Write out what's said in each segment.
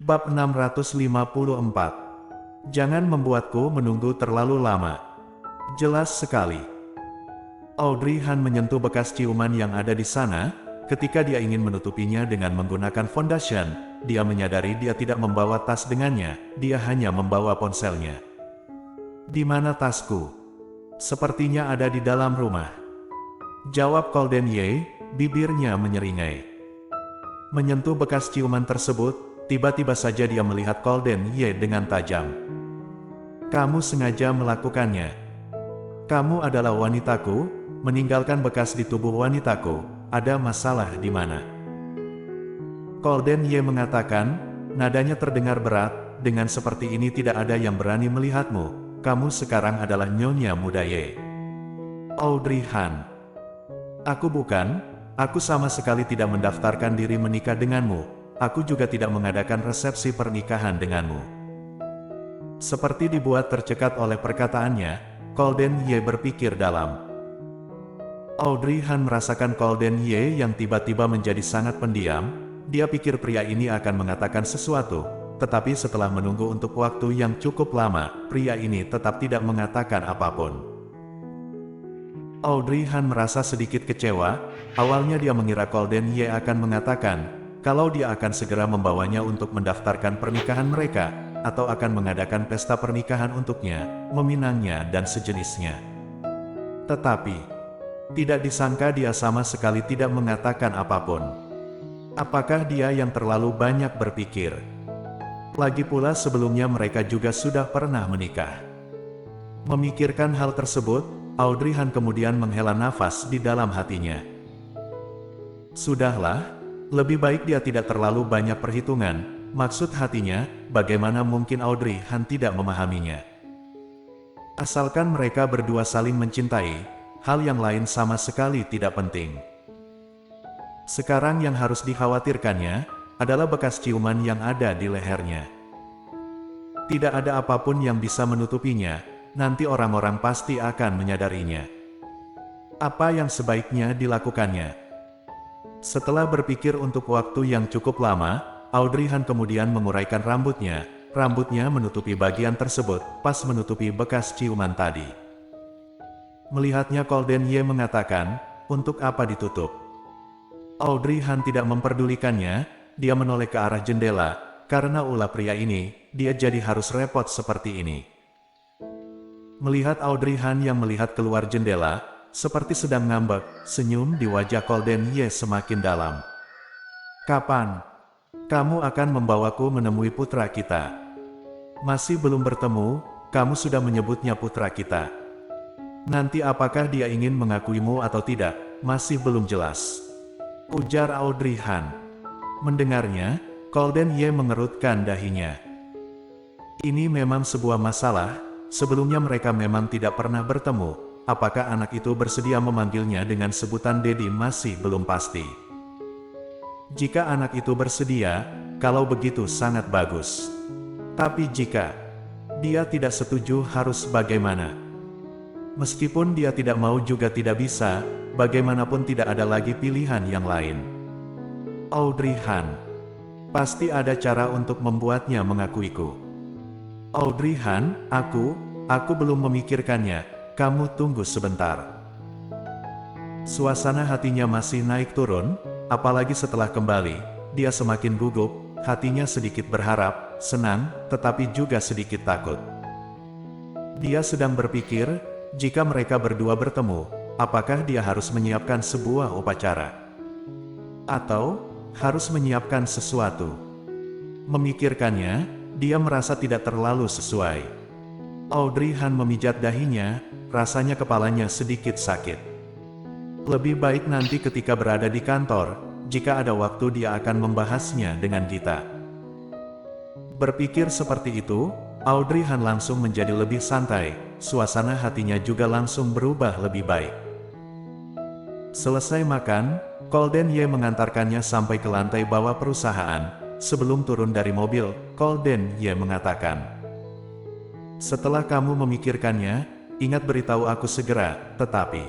Bab 654. Jangan membuatku menunggu terlalu lama. Jelas sekali. Audrey Han menyentuh bekas ciuman yang ada di sana. Ketika dia ingin menutupinya dengan menggunakan foundation, dia menyadari dia tidak membawa tas dengannya, dia hanya membawa ponselnya. Di mana tasku? Sepertinya ada di dalam rumah. Jawab Colden Ye, bibirnya menyeringai. Menyentuh bekas ciuman tersebut, tiba-tiba saja dia melihat Colden Ye dengan tajam. Kamu sengaja melakukannya. Kamu adalah wanitaku, meninggalkan bekas di tubuh wanitaku, ada masalah di mana? Colden Ye mengatakan, nadanya terdengar berat, dengan seperti ini tidak ada yang berani melihatmu, kamu sekarang adalah nyonya muda Ye. Audrey Han. Aku bukan, aku sama sekali tidak mendaftarkan diri menikah denganmu. Aku juga tidak mengadakan resepsi pernikahan denganmu. Seperti dibuat tercekat oleh perkataannya, Colden Ye berpikir dalam. Audrey Han merasakan Colden Ye yang tiba-tiba menjadi sangat pendiam. Dia pikir pria ini akan mengatakan sesuatu, tetapi setelah menunggu untuk waktu yang cukup lama, pria ini tetap tidak mengatakan apapun. Audrey Han merasa sedikit kecewa. Awalnya dia mengira Colden Ye akan mengatakan, kalau dia akan segera membawanya untuk mendaftarkan pernikahan mereka, atau akan mengadakan pesta pernikahan untuknya, meminangnya dan sejenisnya. Tetapi, tidak disangka dia sama sekali tidak mengatakan apapun. Apakah dia yang terlalu banyak berpikir? Lagi pula sebelumnya mereka juga sudah pernah menikah. Memikirkan hal tersebut, Audrey Han kemudian menghela nafas di dalam hatinya. Sudahlah. Lebih baik dia tidak terlalu banyak perhitungan, maksud hatinya, bagaimana mungkin Audrey Han tidak memahaminya. Asalkan mereka berdua saling mencintai, hal yang lain sama sekali tidak penting. Sekarang yang harus dikhawatirkannya, adalah bekas ciuman yang ada di lehernya. Tidak ada apapun yang bisa menutupinya, nanti orang-orang pasti akan menyadarinya. Apa yang sebaiknya dilakukannya? Setelah berpikir untuk waktu yang cukup lama, Audrey Han kemudian menguraikan rambutnya. Rambutnya menutupi bagian tersebut, pas menutupi bekas ciuman tadi. Melihatnya Colden Ye mengatakan, untuk apa ditutup? Audrey Han tidak memperdulikannya, dia menoleh ke arah jendela, karena ulah pria ini, dia jadi harus repot seperti ini. Melihat Audrey Han yang melihat keluar jendela, seperti sedang ngambek, senyum di wajah Colden Ye semakin dalam. Kapan? Kamu akan membawaku menemui putra kita. Masih belum bertemu, kamu sudah menyebutnya putra kita. Nanti apakah dia ingin mengakuimu atau tidak, masih belum jelas. Ujar Audrey Han. Mendengarnya, Colden Ye mengerutkan dahinya. Ini memang sebuah masalah, sebelumnya mereka memang tidak pernah bertemu. Apakah anak itu bersedia memanggilnya dengan sebutan Dedi masih belum pasti. Jika anak itu bersedia, kalau begitu sangat bagus. Tapi jika dia tidak setuju harus bagaimana? Meskipun dia tidak mau juga tidak bisa, bagaimanapun tidak ada lagi pilihan yang lain. Audrey Han. Pasti ada cara untuk membuatnya mengakuiku. Audrey Han, aku belum memikirkannya. Kamu tunggu sebentar. Suasana hatinya masih naik turun, apalagi setelah kembali, dia semakin gugup, hatinya sedikit berharap, senang, tetapi juga sedikit takut. Dia sedang berpikir, jika mereka berdua bertemu, apakah dia harus menyiapkan sebuah upacara? Atau, harus menyiapkan sesuatu? Memikirkannya, dia merasa tidak terlalu sesuai. Audrey Han memijat dahinya, rasanya kepalanya sedikit sakit. Lebih baik nanti ketika berada di kantor, jika ada waktu dia akan membahasnya dengan Gita. Berpikir seperti itu, Audrey Han langsung menjadi lebih santai, suasana hatinya juga langsung berubah lebih baik. Selesai makan, Colden Ye mengantarkannya sampai ke lantai bawah perusahaan. Sebelum turun dari mobil, Colden Ye mengatakan, setelah kamu memikirkannya, ingat beritahu aku segera, tetapi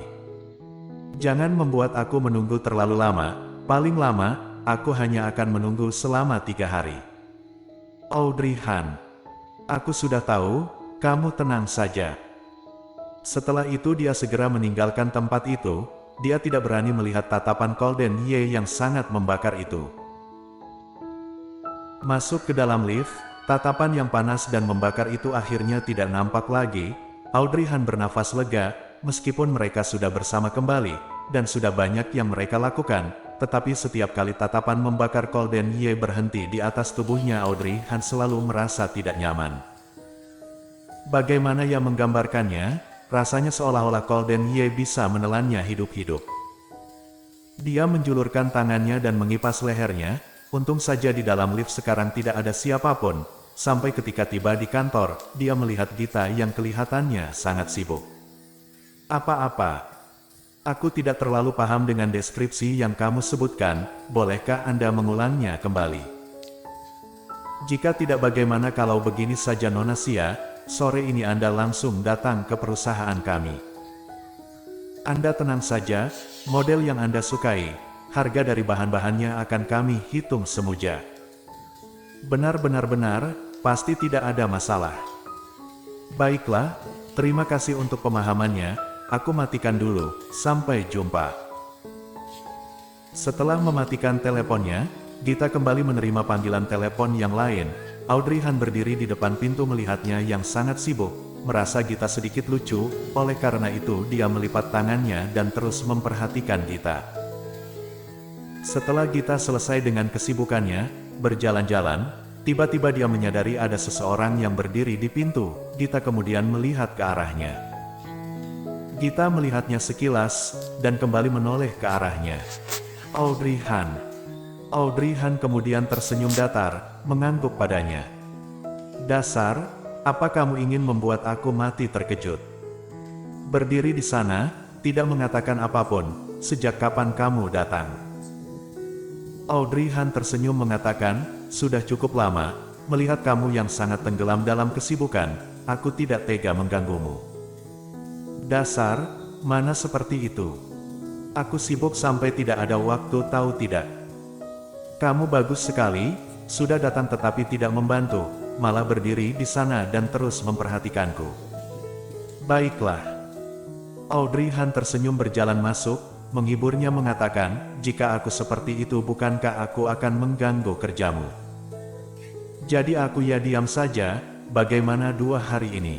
jangan membuat aku menunggu terlalu lama, paling lama, aku hanya akan menunggu selama 3 hari. Audrey Han. Aku sudah tahu, kamu tenang saja. Setelah itu dia segera meninggalkan tempat itu, dia tidak berani melihat tatapan Golden Ye yang sangat membakar itu. Masuk ke dalam lift, tatapan yang panas dan membakar itu akhirnya tidak nampak lagi. Audrey Han bernafas lega, meskipun mereka sudah bersama kembali, dan sudah banyak yang mereka lakukan, tetapi setiap kali tatapan membakar Golden Ye berhenti di atas tubuhnya, Audrey Han selalu merasa tidak nyaman. Bagaimana ia menggambarkannya? Rasanya seolah-olah Golden Ye bisa menelannya hidup-hidup. Dia menjulurkan tangannya dan mengipas lehernya. Untung saja di dalam lift sekarang tidak ada siapapun. Sampai ketika tiba di kantor, dia melihat Gita yang kelihatannya sangat sibuk. Apa-apa? Aku tidak terlalu paham dengan deskripsi yang kamu sebutkan, bolehkah Anda mengulangnya kembali? Jika tidak, bagaimana kalau begini saja Nona Sia, sore ini Anda langsung datang ke perusahaan kami. Anda tenang saja, model yang Anda sukai, harga dari bahan-bahannya akan kami hitung semuja. Benar, pasti tidak ada masalah. Baiklah, terima kasih untuk pemahamannya, aku matikan dulu, sampai jumpa. Setelah mematikan teleponnya, Gita kembali menerima panggilan telepon yang lain. Audrey Han berdiri di depan pintu melihatnya yang sangat sibuk, merasa Gita sedikit lucu, oleh karena itu dia melipat tangannya dan terus memperhatikan Gita. Setelah Gita selesai dengan kesibukannya, berjalan-jalan, tiba-tiba dia menyadari ada seseorang yang berdiri di pintu. Gita kemudian melihat ke arahnya. Gita melihatnya sekilas, dan kembali menoleh ke arahnya. Audrey Han. Audrey Han kemudian tersenyum datar, mengangguk padanya. Dasar, apa kamu ingin membuat aku mati terkejut? Berdiri di sana, tidak mengatakan apapun, sejak kapan kamu datang? Audrey Han tersenyum mengatakan, sudah cukup lama, melihat kamu yang sangat tenggelam dalam kesibukan, aku tidak tega mengganggumu. Dasar, mana seperti itu? Aku sibuk sampai tidak ada waktu, tahu tidak? Kamu bagus sekali, sudah datang tetapi tidak membantu, malah berdiri di sana dan terus memperhatikanku. Baiklah. Audrey Han tersenyum berjalan masuk, menghiburnya mengatakan, jika aku seperti itu bukankah aku akan mengganggu kerjamu? Jadi aku ya diam saja, bagaimana 2 hari ini?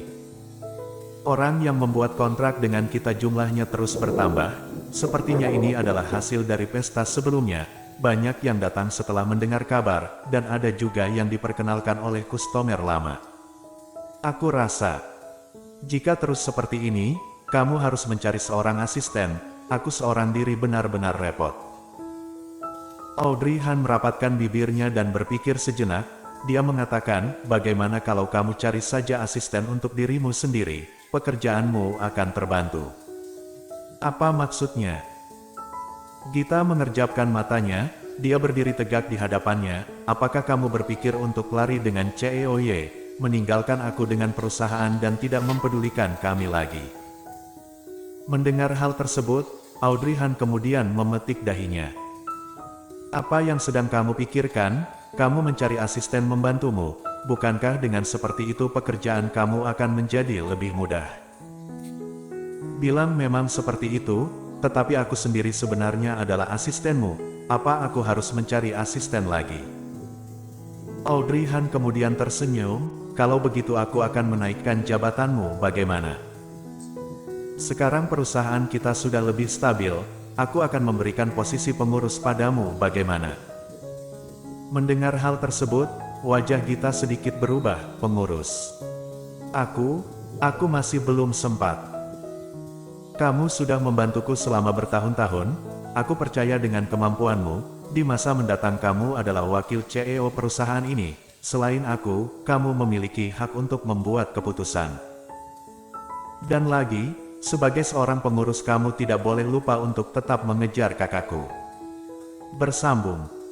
Orang yang membuat kontrak dengan kita jumlahnya terus bertambah, sepertinya ini adalah hasil dari pesta sebelumnya. Banyak yang datang setelah mendengar kabar, dan ada juga yang diperkenalkan oleh kustomer lama. Aku rasa, jika terus seperti ini, kamu harus mencari seorang asisten, aku seorang diri benar-benar repot. Audrey Han merapatkan bibirnya dan berpikir sejenak, dia mengatakan, bagaimana kalau kamu cari saja asisten untuk dirimu sendiri, pekerjaanmu akan terbantu. Apa maksudnya? Gita mengerjapkan matanya, dia berdiri tegak di hadapannya, apakah kamu berpikir untuk lari dengan CEOY, meninggalkan aku dengan perusahaan dan tidak mempedulikan kami lagi? Mendengar hal tersebut, Audrey Han kemudian memetik dahinya. Apa yang sedang kamu pikirkan? Kamu mencari asisten membantumu, bukankah dengan seperti itu pekerjaan kamu akan menjadi lebih mudah? Bilang memang seperti itu, tetapi aku sendiri sebenarnya adalah asistenmu, apa aku harus mencari asisten lagi? Audrey Han kemudian tersenyum, kalau begitu aku akan menaikkan jabatanmu bagaimana? Sekarang perusahaan kita sudah lebih stabil, aku akan memberikan posisi pengurus padamu bagaimana? Mendengar hal tersebut, wajah Gita sedikit berubah, pengurus. Aku masih belum sempat. Kamu sudah membantuku selama bertahun-tahun, aku percaya dengan kemampuanmu, di masa mendatang kamu adalah wakil CEO perusahaan ini, selain aku, kamu memiliki hak untuk membuat keputusan. Dan lagi, sebagai seorang pengurus kamu tidak boleh lupa untuk tetap mengejar kakakku. Bersambung.